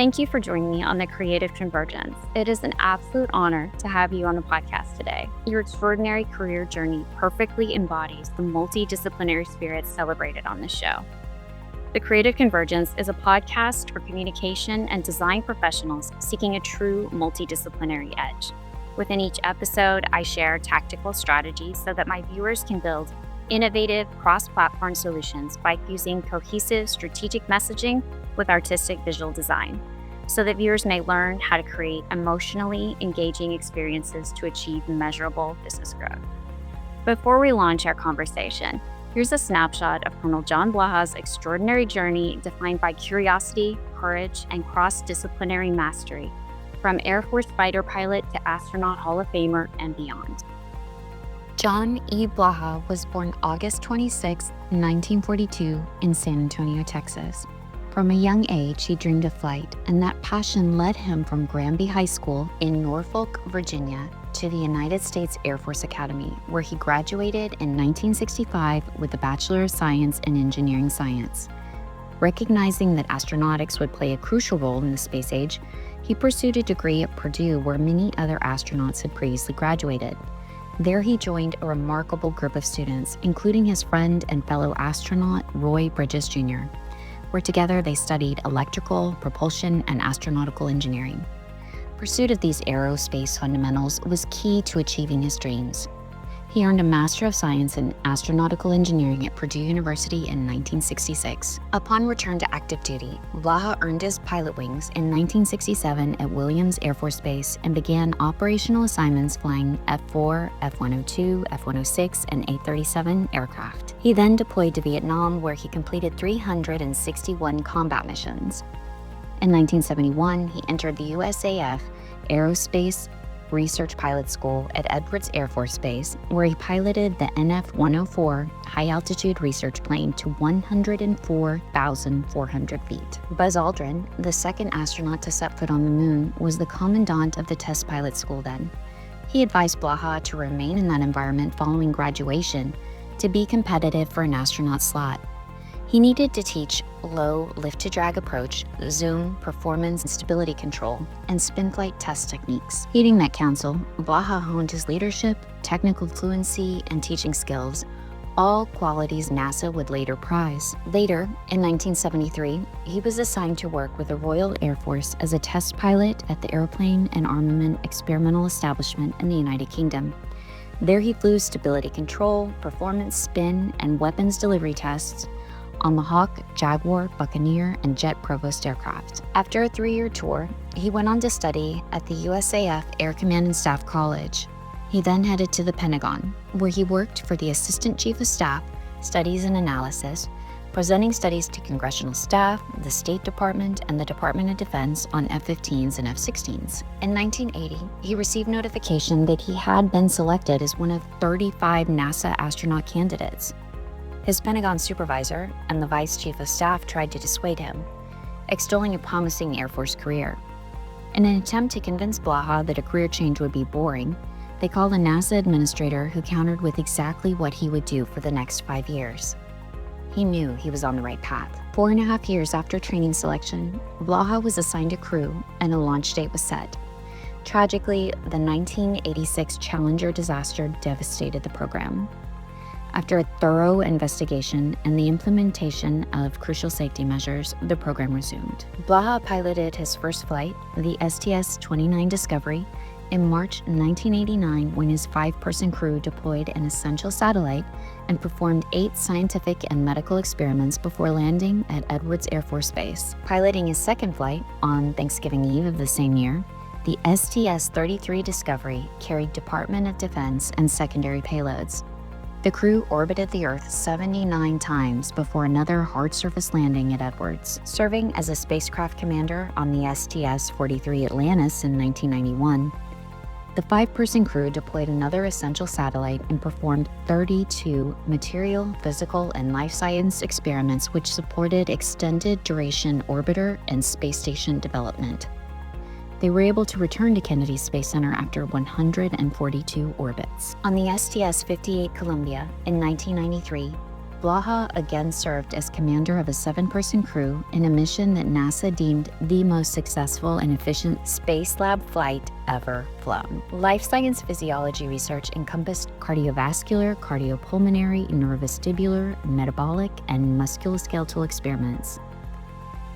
Thank you for joining me on the Creative Convergence. It is an absolute honor to have you on the podcast today. Your extraordinary career journey perfectly embodies the multidisciplinary spirit celebrated on this show. The Creative Convergence is a podcast for communication and design professionals seeking a true multidisciplinary edge. Within each episode, I share tactical strategies so that my viewers can build innovative cross-platform solutions by fusing cohesive strategic messaging with artistic visual design, so that viewers may learn how to create emotionally engaging experiences to achieve measurable business growth. Before we launch our conversation, here's a snapshot of Colonel John Blaha's extraordinary journey defined by curiosity, courage, and cross-disciplinary mastery, from Air Force fighter pilot to astronaut Hall of Famer and beyond. John E. Blaha was born August 26, 1942 in San Antonio, Texas. From a young age, he dreamed of flight, and that passion led him from Granby High School in Norfolk, Virginia, to the United States Air Force Academy, where he graduated in 1965 with a Bachelor of Science in Engineering Science. Recognizing that astronautics would play a crucial role in the space age, he pursued a degree at Purdue where many other astronauts had previously graduated. There he joined a remarkable group of students, including his friend and fellow astronaut Roy Bridges Jr., where together they studied electrical, propulsion, and astronautical engineering. Pursuit of these aerospace fundamentals was key to achieving his dreams. He earned a Master of Science in Astronautical Engineering at Purdue University in 1966. Upon return to active duty, Blaha earned his pilot wings in 1967 at Williams Air Force Base and began operational assignments flying F-4, F-102, F-106, and A-37 aircraft. He then deployed to Vietnam, where he completed 361 combat missions. In 1971, he entered the USAF Aerospace Research Pilot School at Edwards Air Force Base, where he piloted the NF-104 high-altitude research plane to 104,400 feet. Buzz Aldrin, the second astronaut to set foot on the moon, was the commandant of the test pilot school then. He advised Blaha to remain in that environment following graduation to be competitive for an astronaut slot. He needed to teach low lift-to-drag approach, zoom, performance and stability control, and spin flight test techniques. Heeding that counsel, Blaha honed his leadership, technical fluency, and teaching skills, all qualities NASA would later prize. Later, in 1973, he was assigned to work with the Royal Air Force as a test pilot at the Airplane and Armament Experimental Establishment in the United Kingdom. There he flew stability control, performance spin, and weapons delivery tests on the Hawk, Jaguar, Buccaneer, and Jet Provost aircraft. After a 3-year tour, he went on to study at the USAF Air Command and Staff College. He then headed to the Pentagon, where he worked for the Assistant Chief of Staff, Studies and Analysis, presenting studies to congressional staff, the State Department, and the Department of Defense on F-15s and F-16s. In 1980, he received notification that he had been selected as one of 35 NASA astronaut candidates. His Pentagon supervisor and the Vice Chief of Staff tried to dissuade him, extolling a promising Air Force career. In an attempt to convince Blaha that a career change would be boring, they called a NASA administrator who countered with exactly what he would do for the next 5 years. He knew he was on the right path. 4.5 years after training selection, Blaha was assigned a crew and a launch date was set. Tragically, the 1986 Challenger disaster devastated the program. After a thorough investigation and the implementation of crucial safety measures, the program resumed. Blaha piloted his first flight, the STS-29 Discovery, in March 1989 when his 5-person crew deployed an essential satellite and performed 8 scientific and medical experiments before landing at Edwards Air Force Base. Piloting his second flight on Thanksgiving Eve of the same year, the STS-33 Discovery carried Department of Defense and secondary payloads. The crew orbited the Earth 79 times before another hard surface landing at Edwards. Serving as a spacecraft commander on the STS-43 Atlantis in 1991, the 5-person crew deployed another essential satellite and performed 32 material, physical, and life science experiments which supported extended duration orbiter and space station development. They were able to return to Kennedy Space Center after 142 orbits. On the STS-58 Columbia in 1993, Blaha again served as commander of a 7-person crew in a mission that NASA deemed the most successful and efficient space lab flight ever flown. Life science physiology research encompassed cardiovascular, cardiopulmonary, neurovestibular, metabolic, and musculoskeletal experiments.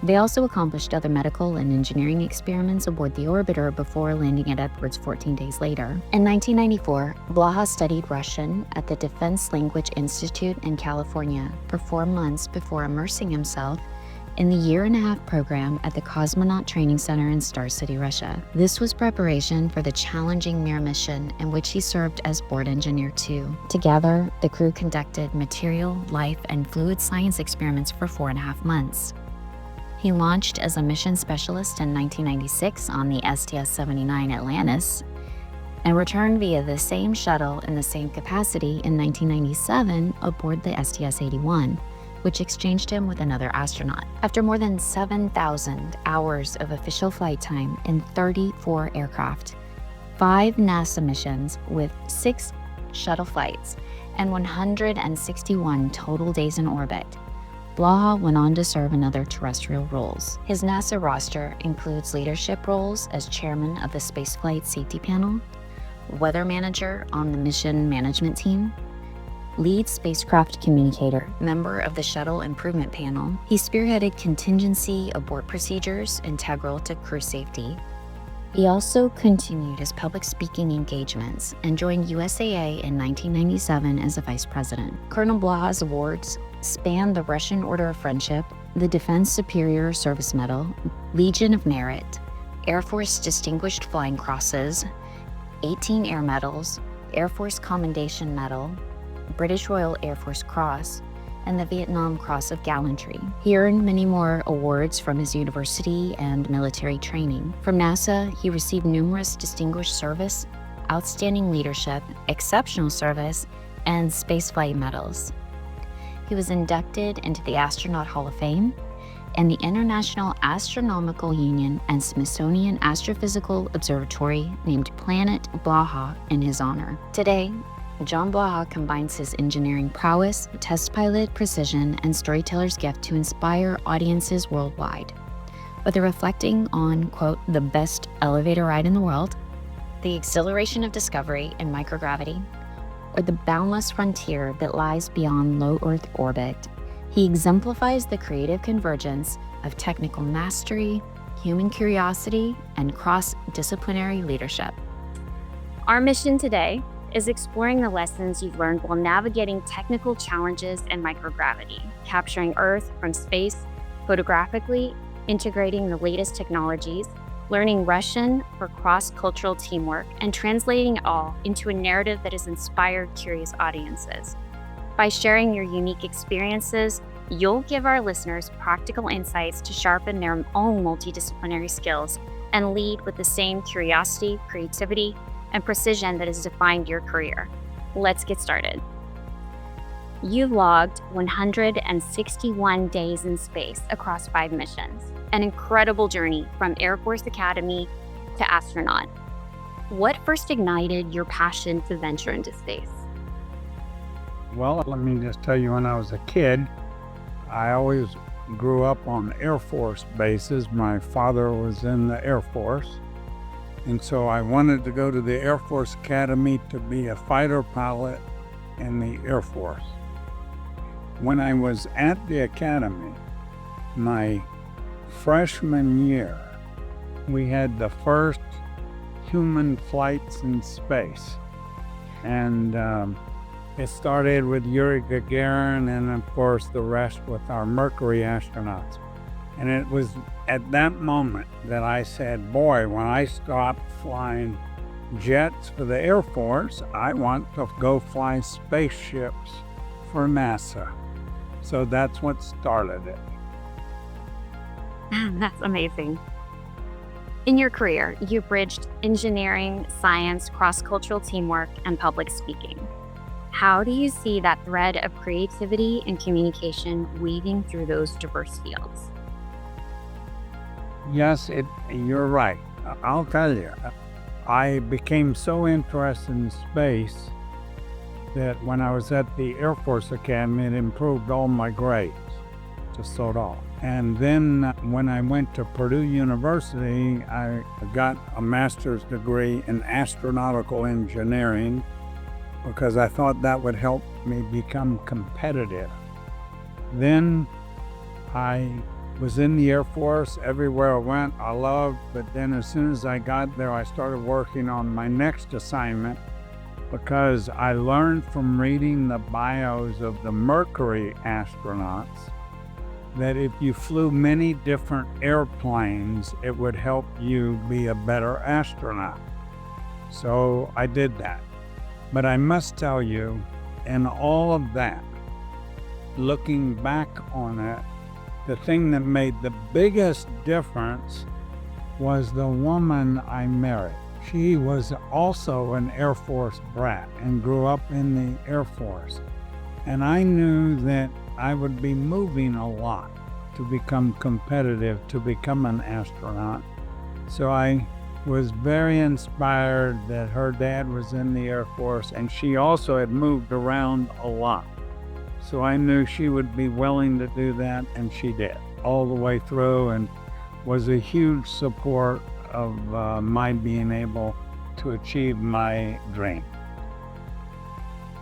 They also accomplished other medical and engineering experiments aboard the orbiter before landing at Edwards 14 days later. In 1994, Blaha studied Russian at the Defense Language Institute in California for 4 months before immersing himself in the year-and-a-half program at the Cosmonaut Training Center in Star City, Russia. This was preparation for the challenging Mir mission, in which he served as board engineer too. Together, the crew conducted material, life, and fluid science experiments for 4.5 months. He launched as a mission specialist in 1996 on the STS-79 Atlantis and returned via the same shuttle in the same capacity in 1997 aboard the STS-81, which exchanged him with another astronaut. After more than 7,000 hours of official flight time in 34 aircraft, 5 NASA missions with 6 shuttle flights, and 161 total days in orbit, Blaha went on to serve in other terrestrial roles. His NASA roster includes leadership roles as chairman of the Spaceflight Safety Panel, weather manager on the mission management team, lead spacecraft communicator, member of the Shuttle Improvement Panel. He spearheaded contingency abort procedures integral to crew safety. He also continued his public speaking engagements and joined USAA in 1997 as a vice president. Colonel Blaha's awards span the Russian Order of Friendship, the Defense Superior Service Medal, Legion of Merit, Air Force Distinguished Flying Crosses, 18 Air Medals, Air Force Commendation Medal, British Royal Air Force Cross, and the Vietnam Cross of Gallantry. He earned many more awards from his university and military training. From NASA, he received numerous Distinguished Service, Outstanding Leadership, Exceptional Service, and Spaceflight medals. He was inducted into the Astronaut Hall of Fame and the International Astronomical Union and Smithsonian Astrophysical Observatory named Planet Blaha in his honor. Today, John Blaha combines his engineering prowess, test pilot precision, and storyteller's gift to inspire audiences worldwide. Whether reflecting on, quote, the best elevator ride in the world, the exhilaration of discovery in microgravity, or the boundless frontier that lies beyond low Earth orbit, he exemplifies the creative convergence of technical mastery, human curiosity, and cross-disciplinary leadership. Our mission today is exploring the lessons you've learned while navigating technical challenges in microgravity, capturing Earth from space photographically, integrating the latest technologies, learning Russian for cross-cultural teamwork, and translating it all into a narrative that has inspired curious audiences. By sharing your unique experiences, you'll give our listeners practical insights to sharpen their own multidisciplinary skills and lead with the same curiosity, creativity, and precision that has defined your career. Let's get started. You've logged 161 days in space across 5 missions, an incredible journey from Air Force Academy to astronaut. What first ignited your passion to venture into space? Well, let me just tell you, when I was a kid, I always grew up on Air Force bases. My father was in the Air Force, and so I wanted to go to the Air Force Academy to be a fighter pilot in the Air Force. When I was at the Academy, my freshman year, we had the first human flights in space. And it started with Yuri Gagarin and, of course, the rest with our Mercury astronauts. And it was at that moment that I said, boy, when I stop flying jets for the Air Force, I want to go fly spaceships for NASA. So that's what started it. That's amazing. In your career, you bridged engineering, science, cross-cultural teamwork, and public speaking. How do you see that thread of creativity and communication weaving through those diverse fields? Yes, you're right. I'll tell you, I became so interested in space that when I was at the Air Force Academy, it improved all my grades, just so it all. And then when I went to Purdue University, I got a master's degree in astronautical engineering because I thought that would help me become competitive. Then I was in the Air Force. Everywhere I went, I loved, but then as soon as I got there, I started working on my next assignment because I learned from reading the bios of the Mercury astronauts that if you flew many different airplanes, it would help you be a better astronaut. So I did that. But I must tell you, in all of that, looking back on it, the thing that made the biggest difference was the woman I married. She was also an Air Force brat and grew up in the Air Force. And I knew that I would be moving a lot to become competitive, to become an astronaut. So I was very inspired that her dad was in the Air Force and she also had moved around a lot. So I knew she would be willing to do that, and she did all the way through and was a huge support of my being able to achieve my dream.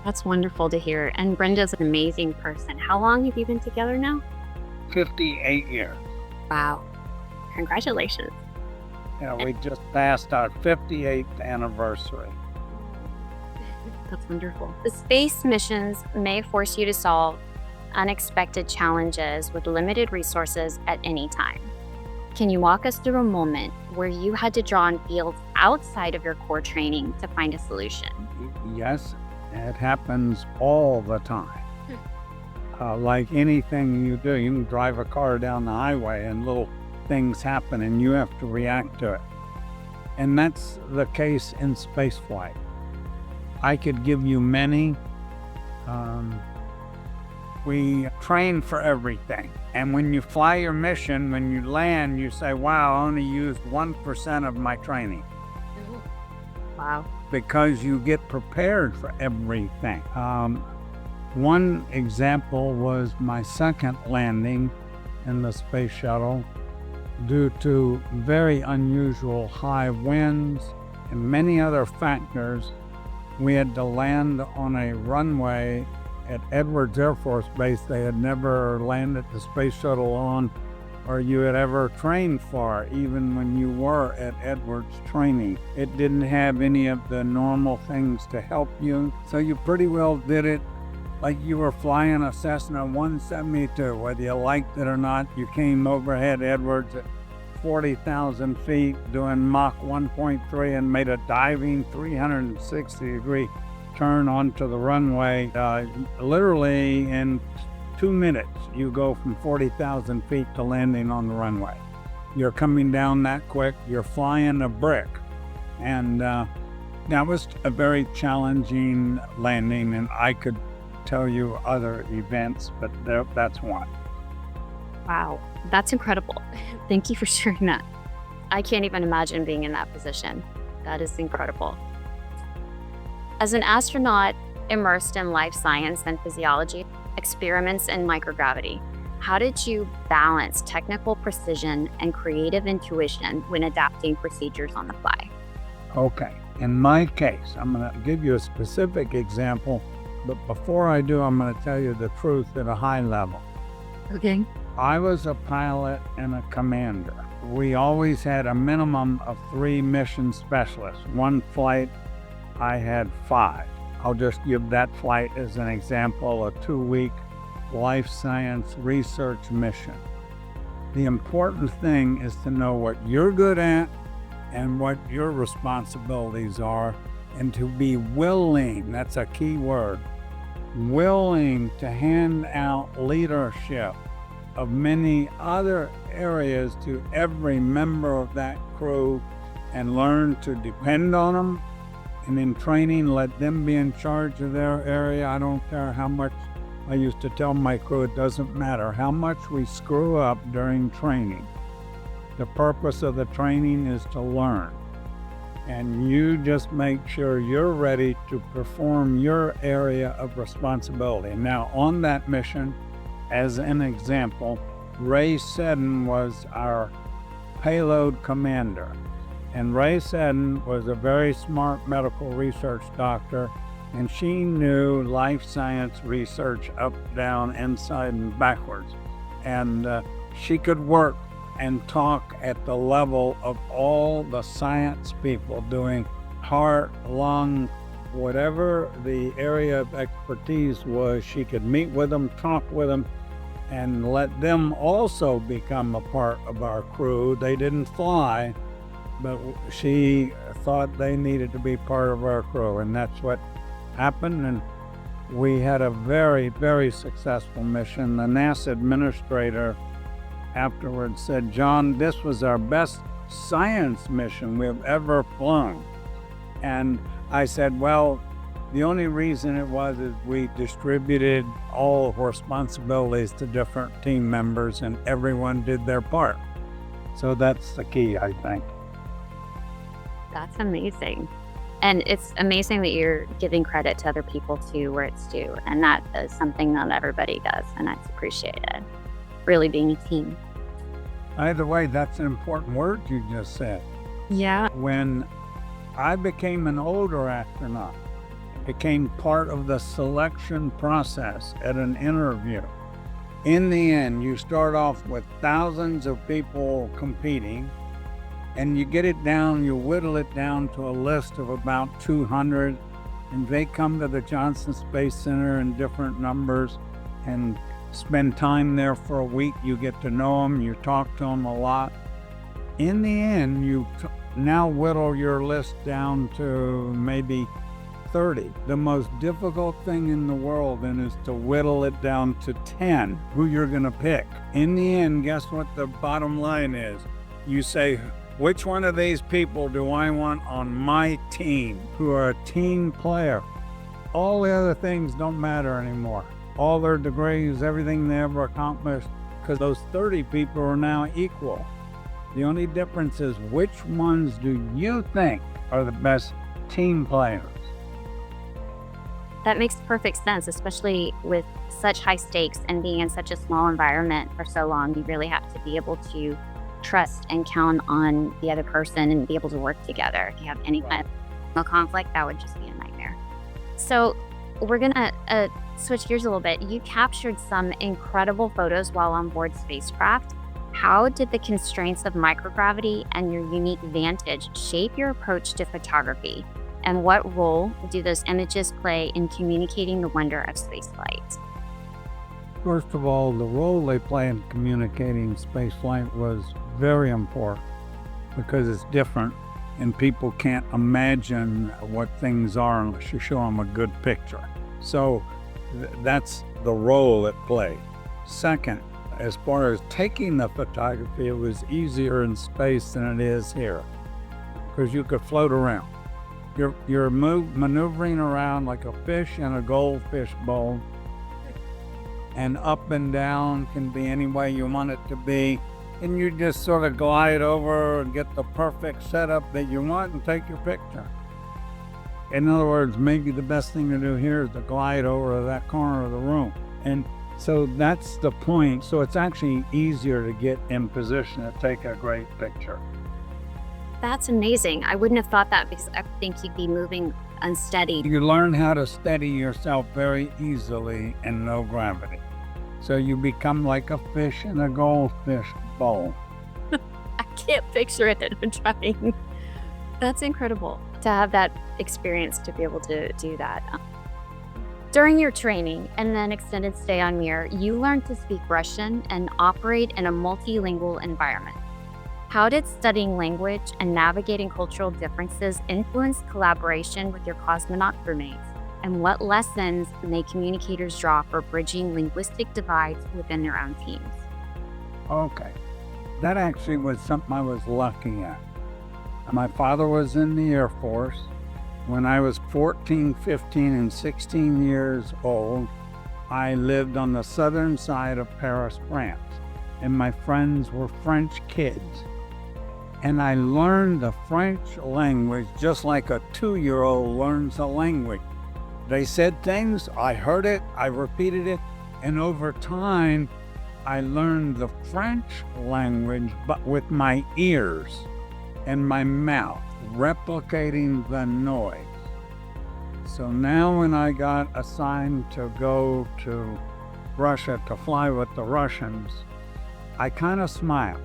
That's wonderful to hear. And Brenda's an amazing person. How long have you been together now? 58 years. Wow. Congratulations. Yeah, we just passed our 58th anniversary. That's wonderful. The space missions may force you to solve unexpected challenges with limited resources at any time. Can you walk us through a moment where you had to draw on fields outside of your core training to find a solution? Yes, it happens all the time. Like anything you do, you can drive a car down the highway and little things happen and you have to react to it. And that's the case in spaceflight. I could give you many. We train for everything. And when you fly your mission, when you land, you say, wow, I only used 1% of my training. Wow. Because you get prepared for everything. One example was my second landing in the space shuttle. Due to very unusual high winds and many other factors, we had to land on a runway at Edwards Air Force Base they had never landed the space shuttle on or you had ever trained for, even when you were at Edwards training. It didn't have any of the normal things to help you, so you pretty well did it like you were flying a Cessna 172, whether you liked it or not. You came overhead Edwards at 40,000 feet doing Mach 1.3 and made a diving 360-degree turn onto the runway. Literally in 2 minutes, you go from 40,000 feet to landing on the runway. You're coming down that quick, you're flying a brick. And that was a very challenging landing, and I could tell you other events, but that's one. Wow, that's incredible. Thank you for sharing that. I can't even imagine being in that position. That is incredible. As an astronaut immersed in life science and physiology, experiments in microgravity, how did you balance technical precision and creative intuition when adapting procedures on the fly? Okay, in my case, I'm going to give you a specific example, but before I do, I'm going to tell you the truth at a high level. Okay. I was a pilot and a commander. We always had a minimum of 3 mission specialists. One flight, I had 5. I'll just give that flight as an example, a 2-week life science research mission. The important thing is to know what you're good at and what your responsibilities are, and to be willing, that's a key word, willing to hand out leadership of many other areas to every member of that crew and learn to depend on them. And in training, let them be in charge of their area. I don't care how much, I used to tell my crew, it doesn't matter how much we screw up during training. The purpose of the training is to learn. and you just make sure you're ready to perform your area of responsibility. Now, on that mission, as an example, Ray Seddon was our payload commander. And Ray Seddon was a very smart medical research doctor, and she knew life science research up, down, inside, and backwards. And she could work and talk at the level of all the science people doing heart, lung, whatever the area of expertise was. She could meet with them, talk with them, and let them also become a part of our crew. They didn't fly, but she thought they needed to be part of our crew, and that's what happened. And we had a very, very successful mission. The NASA administrator afterwards said, "John, this was our best science mission we've ever flown." And I said, well, the only reason it was is we distributed all responsibilities to different team members and everyone did their part. So that's the key, I think. That's amazing. And it's amazing that you're giving credit to other people too, where it's due. And that is something not everybody does, and that's appreciated. Really being a team. Either way, that's an important word you just said. Yeah. When I became an older astronaut, became part of the selection process at an interview. In the end, you start off with thousands of people competing, and you get it down, you whittle it down to a list of about 200, and they come to the Johnson Space Center in different numbers and spend time there for a week. You get to know them, you talk to them a lot. In the end, you now whittle your list down to maybe 30. The most difficult thing in the world then is to whittle it down to 10, who you're gonna pick. In the end, guess what the bottom line is? You say, which one of these people do I want on my team, who are a team player? All the other things don't matter anymore. All their degrees, everything they ever accomplished, because those 30 people are now equal. The only difference is which ones do you think are the best team players? That makes perfect sense, especially with such high stakes and being in such a small environment for so long. You really have to be able to trust and count on the other person and be able to work together. If you have any kind of conflict, that would just be a nightmare. So we're gonna switch gears a little bit. You captured some incredible photos while on board spacecraft. How did the constraints of microgravity and your unique vantage shape your approach to photography? And what role do those images play in communicating the wonder of spaceflight? First of all, the role they play in communicating spaceflight was very important because it's different and people can't imagine what things are unless you show them a good picture. So that's the role it played. Second, as far as taking the photography, it was easier in space than it is here because you could float around. You're maneuvering around like a fish in a goldfish bowl, and up and down can be any way you want it to be, and you just sort of glide over and get the perfect setup that you want and take your picture. In other words, maybe the best thing to do here is to glide over to that corner of the room. And so that's the point. So it's actually easier to get in position to take a great picture. That's amazing. I wouldn't have thought that because I think you'd be moving unsteady. You learn how to steady yourself very easily in no gravity. So you become like a fish in a goldfish bowl. I can't picture it that I'm trying. That's incredible to have that experience to be able to do that. During your training and then extended stay on Mir, you learned to speak Russian and operate in a multilingual environment. How did studying language and navigating cultural differences influence collaboration with your cosmonaut crewmates? And what lessons may communicators draw for bridging linguistic divides within their own teams? Okay, that actually was something I was lucky at. My father was in the Air Force. When I was 14, 15, and 16 years old, I lived on the southern side of Paris, France, and my friends were French kids. And I learned the French language just like a 2-year-old learns a language. They said things, I heard it, I repeated it, and over time, I learned the French language, but with my ears and my mouth, replicating the noise. So now when I got assigned to go to Russia to fly with the Russians, I kind of smiled.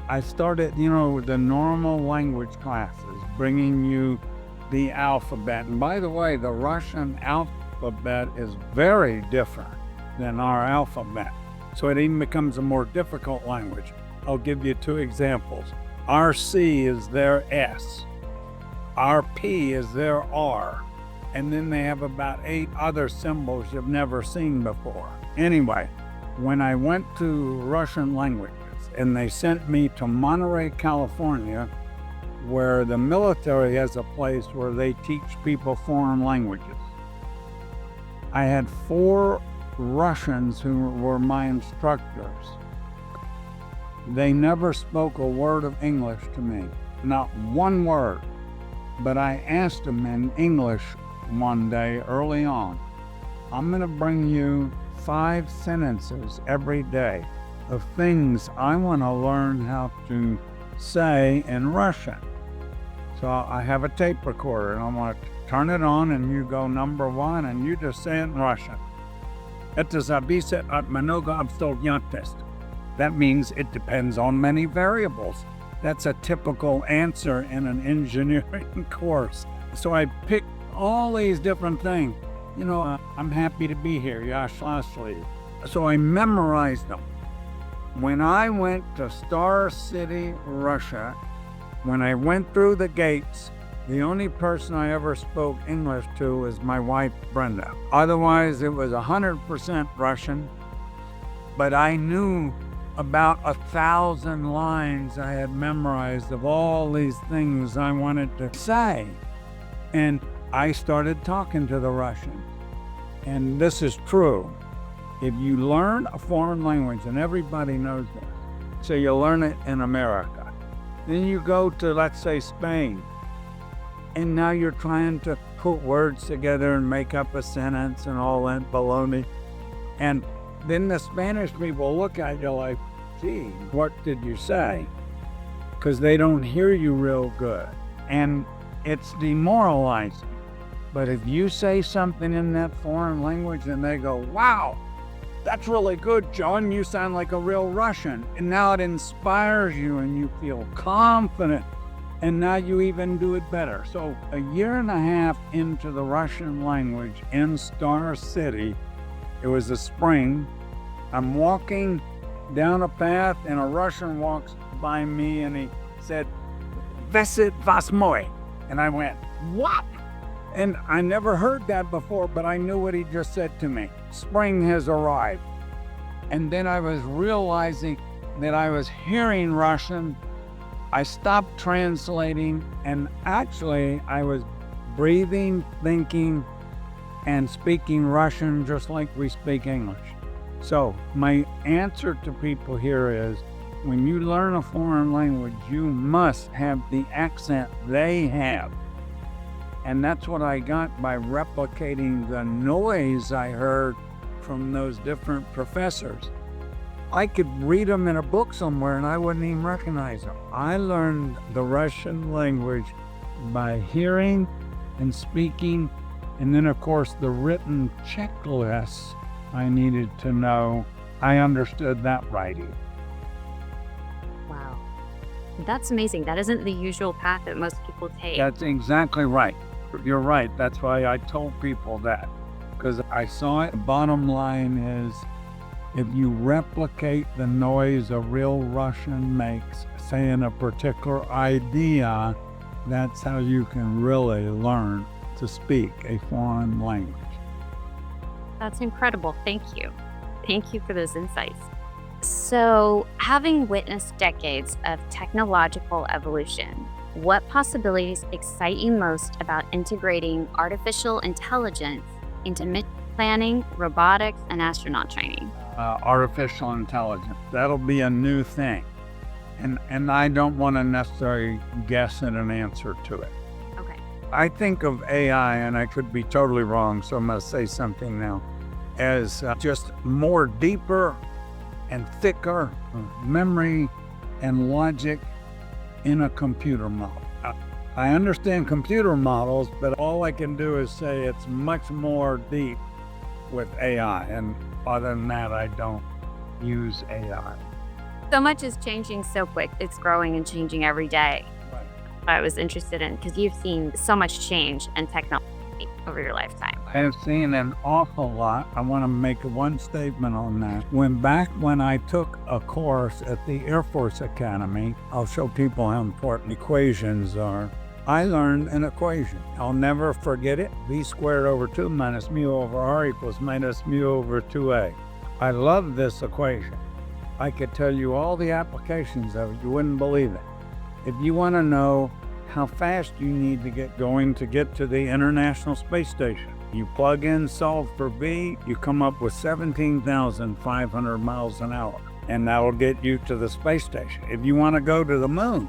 I started, with the normal language classes, bringing you the alphabet. And by the way, the Russian alphabet is very different than our alphabet. So it even becomes a more difficult language. I'll give you 2 examples. Our C is their S. Our P is their R. And then they have about 8 other symbols you've never seen before. Anyway, when I went to Russian languages and they sent me to Monterey, California, where the military has a place where they teach people foreign languages, I had 4 Russians who were my instructors. They never spoke a word of English to me, not one word. But I asked them in English one day early on, I'm going to bring you 5 sentences every day of things I want to learn how to say in Russian. So I have a tape recorder and I'm going to turn it on and you go number 1 and you just say it in Russian. Это зависит от много обстоятельств. That means it depends on many variables. That's a typical answer in an engineering course. So I picked all these different things. I'm happy to be here. Я счастлив. So I memorized them. When I went to Star City, Russia, when I went through the gates, the only person I ever spoke English to was my wife, Brenda. Otherwise, it was 100% Russian, but I knew about 1,000 lines I had memorized of all these things I wanted to say. And I started talking to the Russians. And this is true. If you learn a foreign language, and everybody knows this, so you learn it in America, then you go to, let's say, Spain, and now you're trying to put words together and make up a sentence and all that baloney. And then the Spanish people look at you like, gee, what did you say? Because they don't hear you real good. And it's demoralizing. But if you say something in that foreign language and they go, wow, that's really good, John, you sound like a real Russian. And now it inspires you and you feel confident. And now you even do it better. So 1.5 years into the Russian language in Star City, it was the spring, I'm walking down a path and a Russian walks by me and he said, Vesit Vasmoy. And I went, what? And I never heard that before, but I knew what he just said to me. Spring has arrived. And then I was realizing that I was hearing Russian. I stopped translating, and actually I was breathing, thinking, and speaking Russian just like we speak English. So my answer to people here is, when you learn a foreign language, you must have the accent they have. And that's what I got by replicating the noise I heard from those different professors. I could read them in a book somewhere and I wouldn't even recognize them. I learned the Russian language by hearing and speaking, and then of course the written checklists I needed to know. I understood that writing. Wow. That's amazing. That isn't the usual path that most people take. That's exactly right. You're right. That's why I told people that, because I saw it. The bottom line is, if you replicate the noise a real Russian makes, saying a particular idea, that's how you can really learn to speak a foreign language. That's incredible. Thank you. Thank you for those insights. So, having witnessed decades of technological evolution, what possibilities excite you most about integrating artificial intelligence into mission planning, robotics, and astronaut training? Artificial intelligence. That'll be a new thing. And I don't want to necessarily guess at an answer to it. Okay. I think of AI, and I could be totally wrong, so I'm going to say something now, as just more deeper and thicker memory and logic in a computer model. I understand computer models, but all I can do is say it's much more deep with AI. And other than that, I don't use AI. So much is changing so quick. It's growing and changing every day. Right. I was interested in because you've seen so much change and technology over your lifetime. I have seen an awful lot. I want to make one statement on that. Back when I took a course at the Air Force Academy, I'll show people how important equations are. I learned an equation. I'll never forget it. V squared over 2 minus mu over r equals minus mu over 2a. I love this equation. I could tell you all the applications of it. You wouldn't believe it. If you want to know how fast you need to get going to get to the International Space Station, you plug in, solve for V, you come up with 17,500 miles an hour, and that'll get you to the space station. If you want to go to the moon,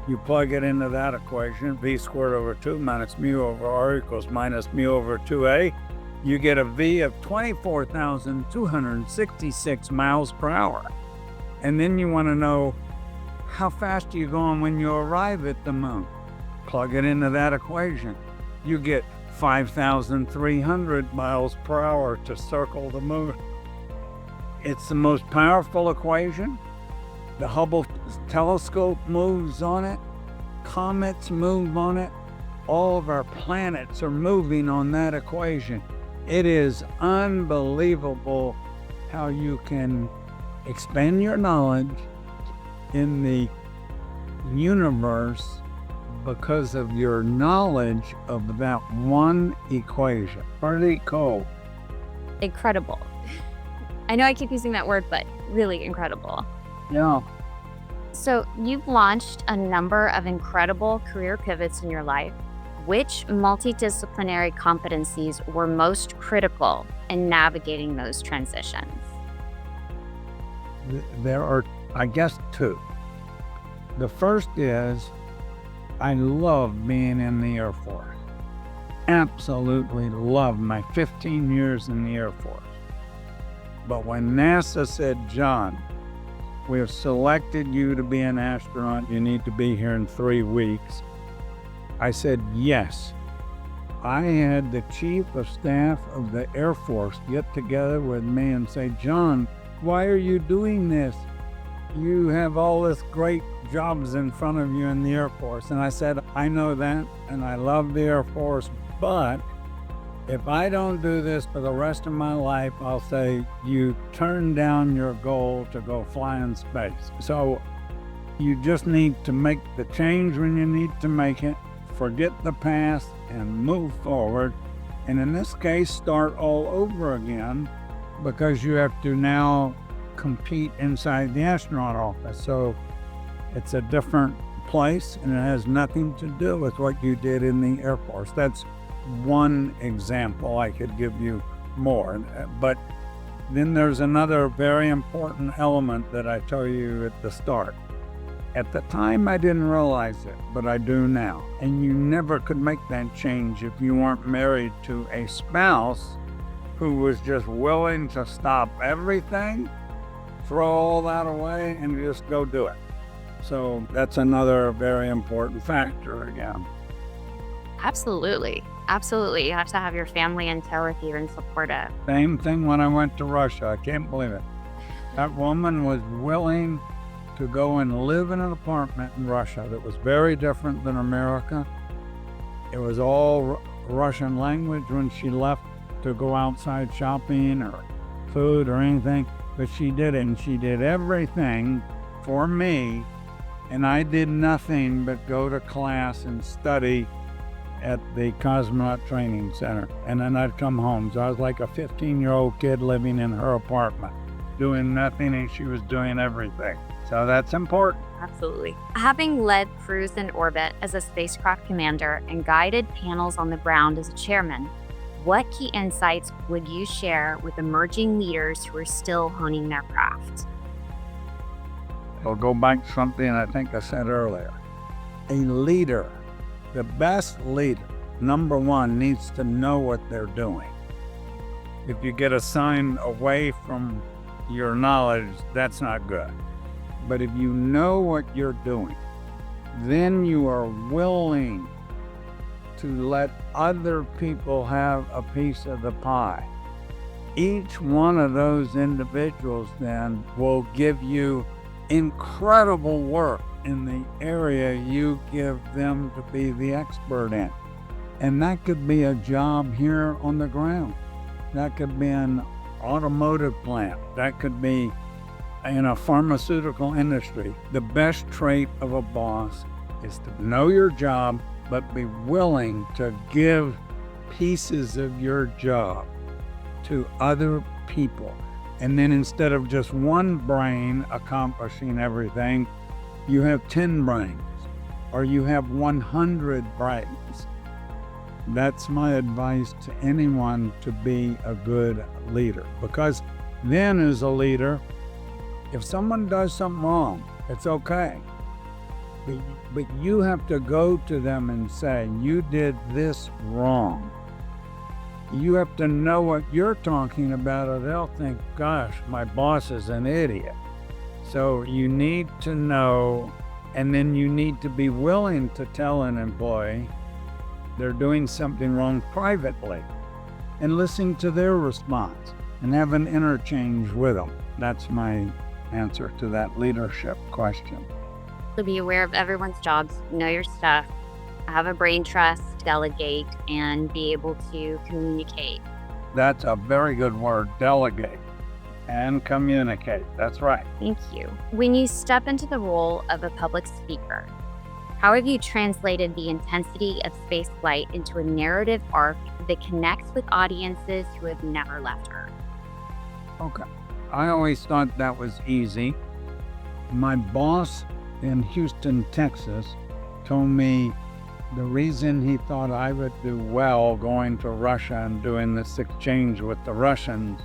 you plug it into that equation, V squared over 2 minus mu over r equals minus mu over 2a. You get a V of 24,266 miles per hour. And then you want to know how fast are you going when you arrive at the moon. Plug it into that equation. You get 5,300 miles per hour to circle the moon. It's the most powerful equation. The Hubble telescope moves on it. Comets move on it. All of our planets are moving on that equation. It is unbelievable how you can expand your knowledge in the universe because of your knowledge of that one equation. Pretty cool. Incredible. I know I keep using that word, but really incredible. Yeah. So you've launched a number of incredible career pivots in your life. Which multidisciplinary competencies were most critical in navigating those transitions? There are, I guess, two. The first is I love being in the Air Force. Absolutely love my 15 years in the Air Force. But when NASA said, John, we have selected you to be an astronaut, you need to be here in 3 weeks, I said yes. I had the Chief of Staff of the Air Force get together with me and say, John, why are you doing this? You have all this great jobs in front of you in the Air Force. And I said, I know that, and I love the Air Force, but if I don't do this for the rest of my life, I'll say, you turned down your goal to go fly in space. So you just need to make the change when you need to make it, forget the past, and move forward. And in this case, start all over again, because you have to now compete inside the astronaut office. So it's a different place, and it has nothing to do with what you did in the Air Force. That's one example. I could give you more. But then there's another very important element that I tell you at the start. At the time, I didn't realize it, but I do now. And you never could make that change if you weren't married to a spouse who was just willing to stop everything, throw all that away, and just go do it. So that's another very important factor again. Absolutely. Absolutely. You have to have your family in tow with you and supportive. Same thing when I went to Russia. I can't believe it. That woman was willing to go and live in an apartment in Russia that was very different than America. It was all Russian language when she left to go outside shopping or food or anything, but she did it, and she did everything for me, and I did nothing but go to class and study at the Cosmonaut Training Center, and then I'd come home. So I was like a 15-year-old kid living in her apartment, doing nothing, and she was doing everything. So that's important. Absolutely. Having led crews in orbit as a spacecraft commander and guided panels on the ground as a chairman, what key insights would you share with emerging leaders who are still honing their craft? I'll go back to something I think I said earlier. A leader, the best leader, number one, needs to know what they're doing. If you get assigned away from your knowledge, that's not good. But if you know what you're doing, then you are willing to let other people have a piece of the pie. Each one of those individuals then will give you incredible work in the area you give them to be the expert in. And that could be a job here on the ground. That could be an automotive plant. That could be in a pharmaceutical industry. The best trait of a boss is to know your job, but be willing to give pieces of your job to other people. And then instead of just one brain accomplishing everything, you have 10 brains, or you have 100 brains. That's my advice to anyone to be a good leader. Because then as a leader, if someone does something wrong, it's okay. But you have to go to them and say, you did this wrong. You have to know what you're talking about, or they'll think, gosh, my boss is an idiot. So you need to know, and then you need to be willing to tell an employee they're doing something wrong privately, and listen to their response and have an interchange with them. That's my answer to that leadership question. So be aware of everyone's jobs, know your stuff, have a brain trust, delegate, and be able to communicate. That's a very good word, delegate and communicate. That's right. Thank you. When you step into the role of a public speaker, how have you translated the intensity of spaceflight into a narrative arc that connects with audiences who have never left Earth? Okay. I always thought that was easy. My boss in Houston, Texas, told me the reason he thought I would do well going to Russia and doing this exchange with the Russians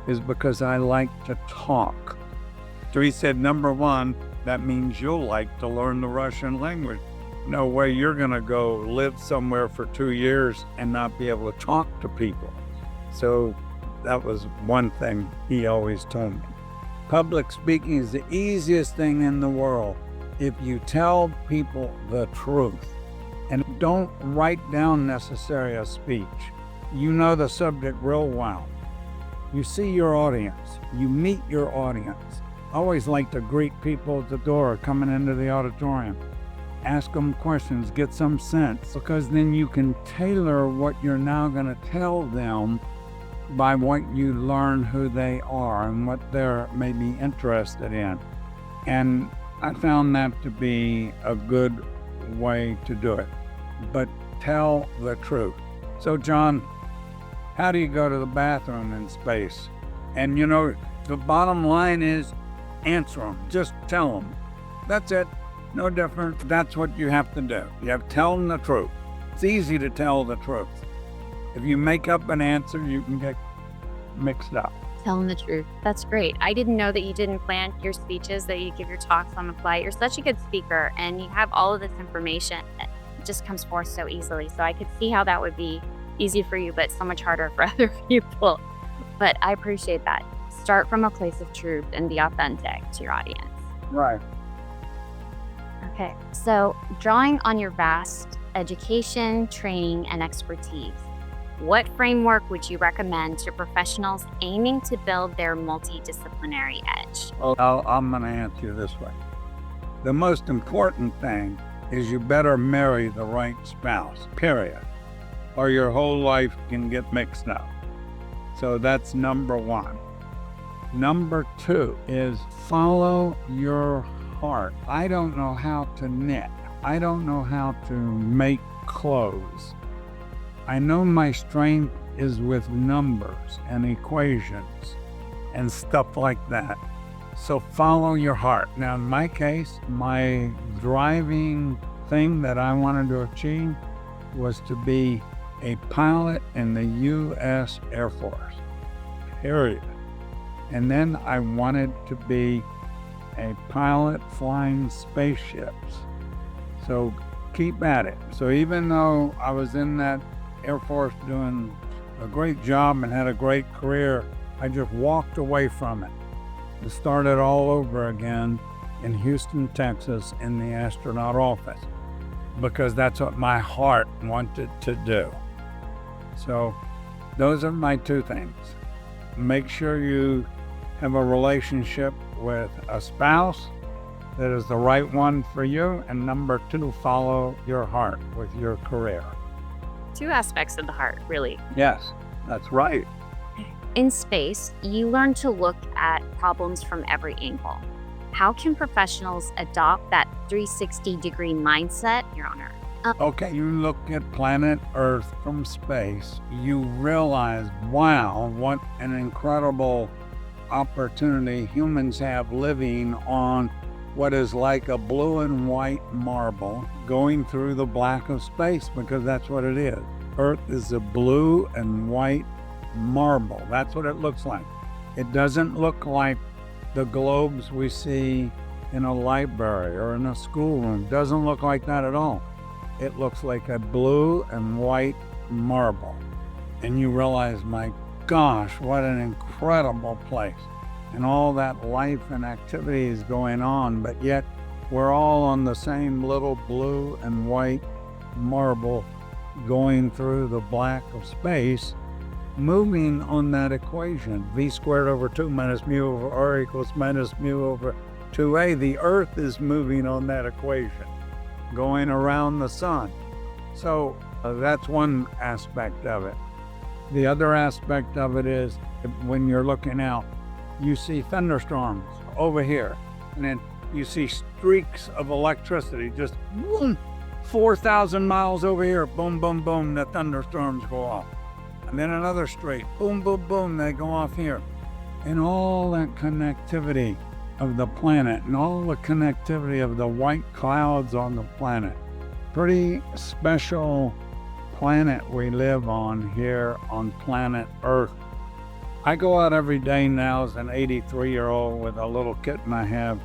is because I like to talk. So he said, number one, that means you'll like to learn the Russian language. No way you're gonna go live somewhere for 2 years and not be able to talk to people. So that was one thing he always told me. Public speaking is the easiest thing in the world if you tell people the truth. And don't write down necessarily a speech. You know the subject real well. You see your audience. You meet your audience. I always like to greet people at the door coming into the auditorium. Ask them questions, get some sense, because then you can tailor what you're now going to tell them by what you learn who they are and what they're maybe interested in. And I found that to be a good way to do it. But tell the truth. So, John, how do you go to the bathroom in space? And you know, the bottom line is answer them. Just tell them. That's it. No different. That's what you have to do. You have to tell them the truth. It's easy to tell the truth. If you make up an answer, you can get mixed up. Telling the truth. That's great. I didn't know that you didn't plan your speeches, that you give your talks on the fly. You're such a good speaker, and you have all of this information. It just comes forth so easily. So I could see how that would be easy for you, but so much harder for other people. But I appreciate that. Start from a place of truth and be authentic to your audience. Right. Okay. So drawing on your vast education, training, and expertise, what framework would you recommend to professionals aiming to build their multidisciplinary edge? Well, I'm going to answer you this way. The most important thing is you better marry the right spouse, period, or your whole life can get mixed up. So that's number one. Number two is follow your heart. I don't know how to knit. I don't know how to make clothes. I know my strength is with numbers and equations and stuff like that. So follow your heart. Now, in my case, my driving thing that I wanted to achieve was to be a pilot in the U.S. Air Force, period. And then I wanted to be a pilot flying spaceships. So keep at it. So even though I was in that Air Force doing a great job and had a great career, I just walked away from it to start it all over again in Houston, Texas, in the astronaut office, because that's what my heart wanted to do. So those are my two things. Make sure you have a relationship with a spouse that is the right one for you. And number two, follow your heart with your career. Two aspects of the heart, really. Yes, that's right. In space, you learn to look at problems from every angle. How can professionals adopt that 360-degree mindset, Your Honor? Okay, you look at planet Earth from space, you realize, wow, what an incredible opportunity humans have living on what is like a blue and white marble going through the black of space, because that's what it is. Earth is a blue and white marble. That's what it looks like. It doesn't look like the globes we see in a library or in a schoolroom. It doesn't look like that at all. It looks like a blue and white marble. And you realize, my gosh, what an incredible place. And all that life and activity is going on, but yet we're all on the same little blue and white marble going through the black of space, moving on that equation, v squared over 2 minus mu over r equals minus mu over 2a. The Earth is moving on that equation, going around the sun. So that's one aspect of it. The other aspect of it is when you're looking out, you see thunderstorms over here, and then you see streaks of electricity just boom, 4,000 miles over here, boom, boom, boom, the thunderstorms go off. And then another streak, boom, boom, boom, they go off here. And all that connectivity of the planet and all the connectivity of the white clouds on the planet. Pretty special planet we live on here on planet Earth. I go out every day now as an 83-year-old with a little kitten I have,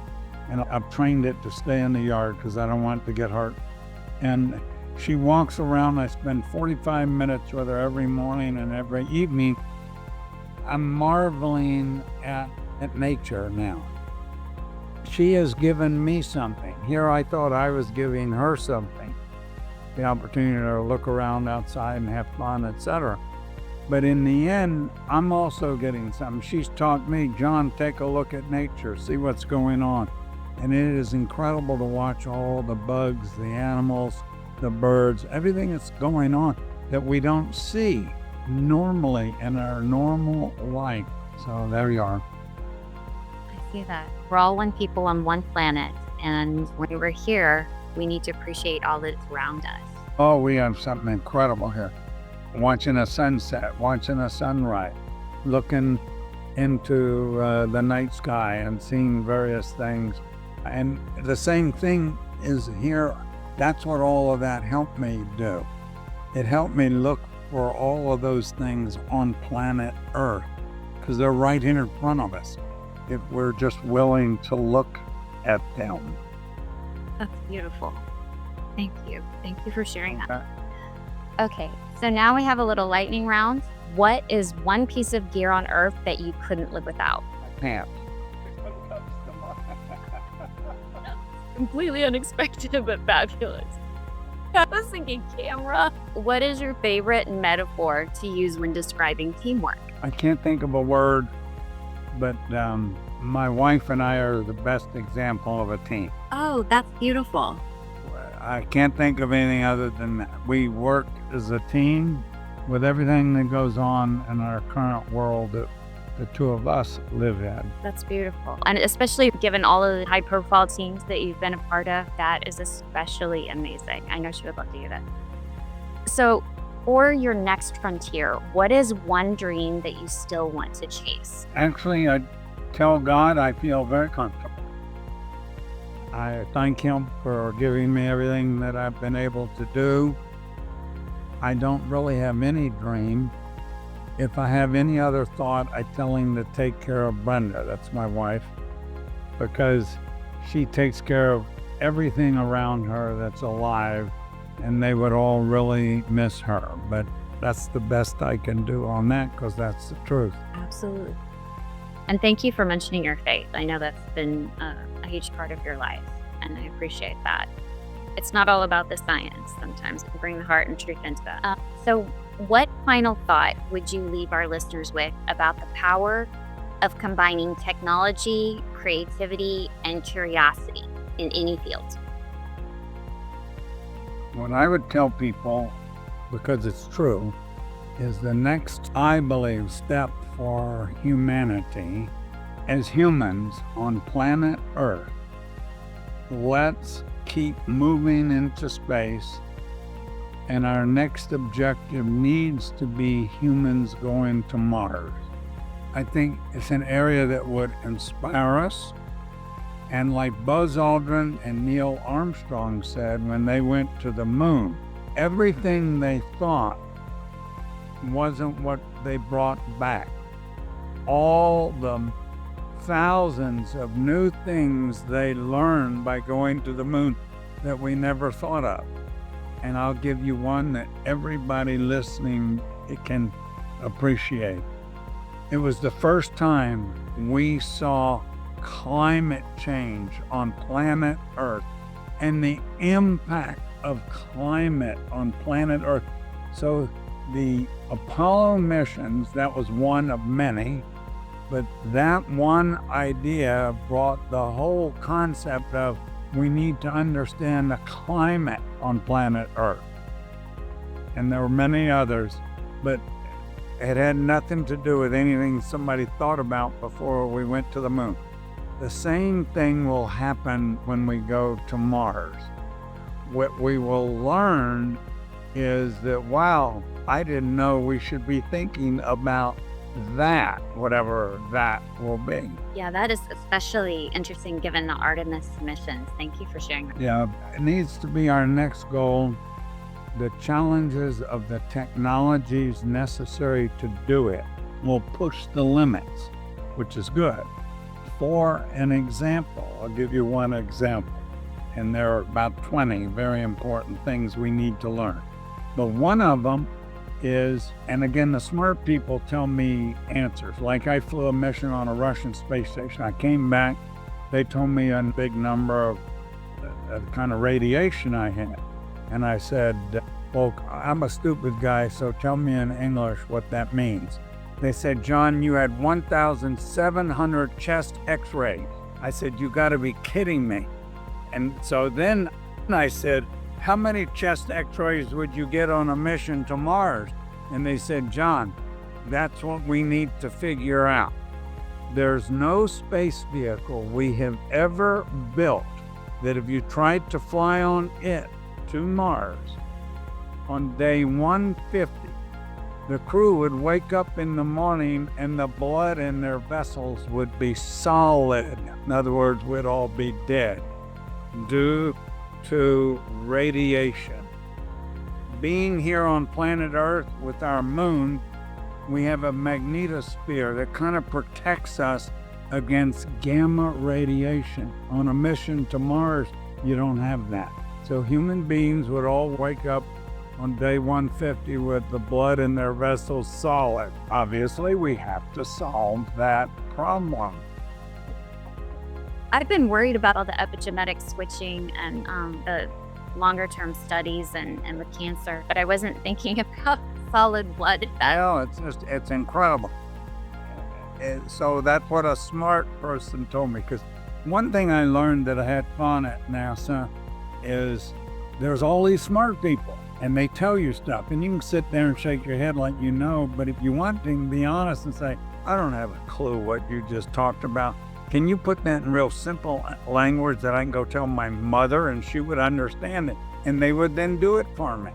and I've trained it to stay in the yard because I don't want it to get hurt. And she walks around. I spend 45 minutes with her every morning and every evening. I'm marveling at nature now. She has given me something. Here I thought I was giving her something, the opportunity to look around outside and have fun, etc. But in the end, I'm also getting something. She's taught me, John, take a look at nature, see what's going on. And it is incredible to watch all the bugs, the animals, the birds, everything that's going on that we don't see normally in our normal life. So there you are. I see that. We're all one people on one planet, and when we're here, we need to appreciate all that's around us. Oh, we have something incredible here. Watching a sunset, watching a sunrise, looking into the night sky and seeing various things. And the same thing is here. That's what all of that helped me do. It helped me look for all of those things on planet Earth, because they're right here in front of us if we're just willing to look at them. That's beautiful. Thank you. Thank you for sharing that. Okay, so now we have a little lightning round. What is one piece of gear on Earth that you couldn't live without? Pants. Completely unexpected, but fabulous. I was thinking camera. What is your favorite metaphor to use when describing teamwork? I can't think of a word, but my wife and I are the best example of a team. Oh, that's beautiful. I can't think of anything other than that. We work as a team with everything that goes on in our current world that the two of us live in. That's beautiful. And especially given all of the high profile teams that you've been a part of, that is especially amazing. I know she would love to hear that. So for your next frontier, what is one dream that you still want to chase? Actually, I tell God I feel very comfortable. I thank Him for giving me everything that I've been able to do. I don't really have any dream. If I have any other thought, I tell Him to take care of Brenda, that's my wife, because she takes care of everything around her that's alive, and they would all really miss her. But that's the best I can do on that, because that's the truth. Absolutely. And thank you for mentioning your faith. I know that's been a huge part of your life, and I appreciate that. It's not all about the science. Sometimes we bring the heart and truth into that. So what final thought would you leave our listeners with about the power of combining technology, creativity, and curiosity in any field? What I would tell people, because it's true, is the next, I believe, step for humanity as humans on planet Earth. Let's keep moving into space, and our next objective needs to be humans going to Mars. I think it's an area that would inspire us. And like Buzz Aldrin and Neil Armstrong said when they went to the moon, everything they thought wasn't what they brought back. All the thousands of new things they learned by going to the moon that we never thought of. And I'll give you one that everybody listening can appreciate. It was the first time we saw climate change on planet Earth and the impact of climate on planet Earth. So the Apollo missions, that was one of many, but that one idea brought the whole concept of we need to understand the climate on planet Earth. And there were many others, but it had nothing to do with anything somebody thought about before we went to the moon. The same thing will happen when we go to Mars. What we will learn is that, wow, I didn't know we should be thinking about that, whatever that will be. Yeah, that is especially interesting given the Artemis missions. Thank you for sharing that. Yeah, it needs to be our next goal. The challenges of the technologies necessary to do it will push the limits, which is good. For an example, I'll give you one example, and there are about 20 very important things we need to learn. But one of them is, and again, the smart people tell me answers. Like I flew a mission on a Russian space station. I came back, they told me a big number of kind of radiation I had. And I said, well, I'm a stupid guy, so tell me in English what that means. They said, John, you had 1,700 chest x-rays. I said, you gotta be kidding me. And so then I said, how many chest x-rays would you get on a mission to Mars? And they said, John, that's what we need to figure out. There's no space vehicle we have ever built that if you tried to fly on it to Mars, on day 150, the crew would wake up in the morning and the blood in their vessels would be solid. In other words, we'd all be dead due to radiation. Being here on planet Earth with our moon, we have a magnetosphere that kind of protects us against gamma radiation. On a mission to Mars, you don't have that. So human beings would all wake up on day 150 with the blood in their vessels solid. Obviously, we have to solve that problem. I've been worried about all the epigenetic switching and the longer term studies and with cancer, but I wasn't thinking about solid blood. No, it's incredible. So that's what a smart person told me, because one thing I learned that I had fun at NASA is there's all these smart people and they tell you stuff and you can sit there and shake your head like you know, but if you want to be honest and say, I don't have a clue what you just talked about, can you put that in real simple language that I can go tell my mother and she would understand it, and they would then do it for me.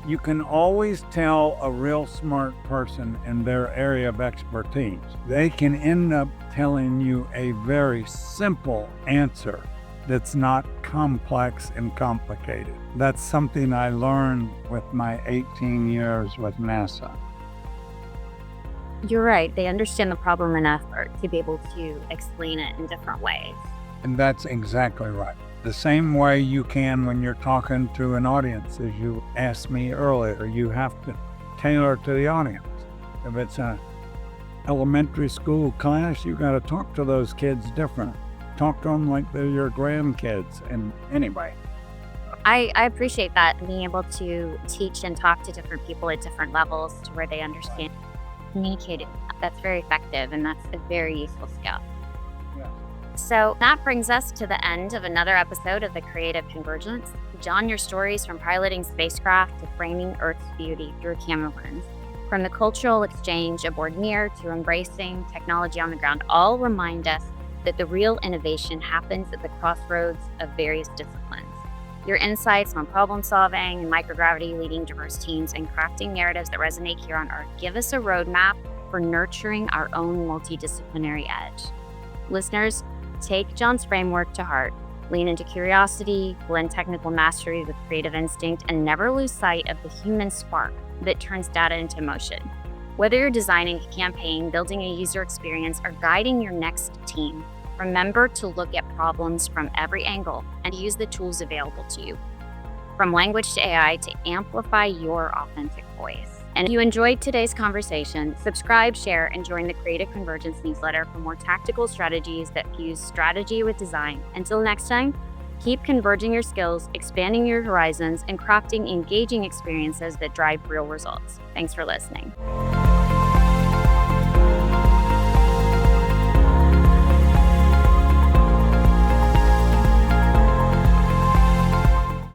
You can always tell a real smart person in their area of expertise. They can end up telling you a very simple answer that's not complex and complicated. That's something I learned with my 18 years with NASA. You're right. They understand the problem enough, or to be able to explain it in different ways. And that's exactly right. The same way you can when you're talking to an audience, as you asked me earlier, you have to tailor to the audience. If it's an elementary school class, you got to talk to those kids different. Talk to them like they're your grandkids. And anyway, I appreciate that, being able to teach and talk to different people at different levels to where they understand communicating. That's very effective, and that's a very useful skill. Yeah. So that brings us to the end of another episode of the Creative Convergence. John, your stories from piloting spacecraft to framing Earth's beauty through a camera lens, from the cultural exchange aboard Mir to embracing technology on the ground, all remind us that the real innovation happens at the crossroads of various disciplines. Your insights on problem solving and microgravity, leading diverse teams, and crafting narratives that resonate here on Earth give us a roadmap for nurturing our own multidisciplinary edge. Listeners, take John's framework to heart. Lean into curiosity, blend technical mastery with creative instinct, and never lose sight of the human spark that turns data into motion. Whether you're designing a campaign, building a user experience, or guiding your next team, remember to look at problems from every angle and use the tools available to you, from language to AI, to amplify your authentic voice. And if you enjoyed today's conversation, subscribe, share, and join the Creative Convergence newsletter for more tactical strategies that fuse strategy with design. Until next time, keep converging your skills, expanding your horizons, and crafting engaging experiences that drive real results. Thanks for listening.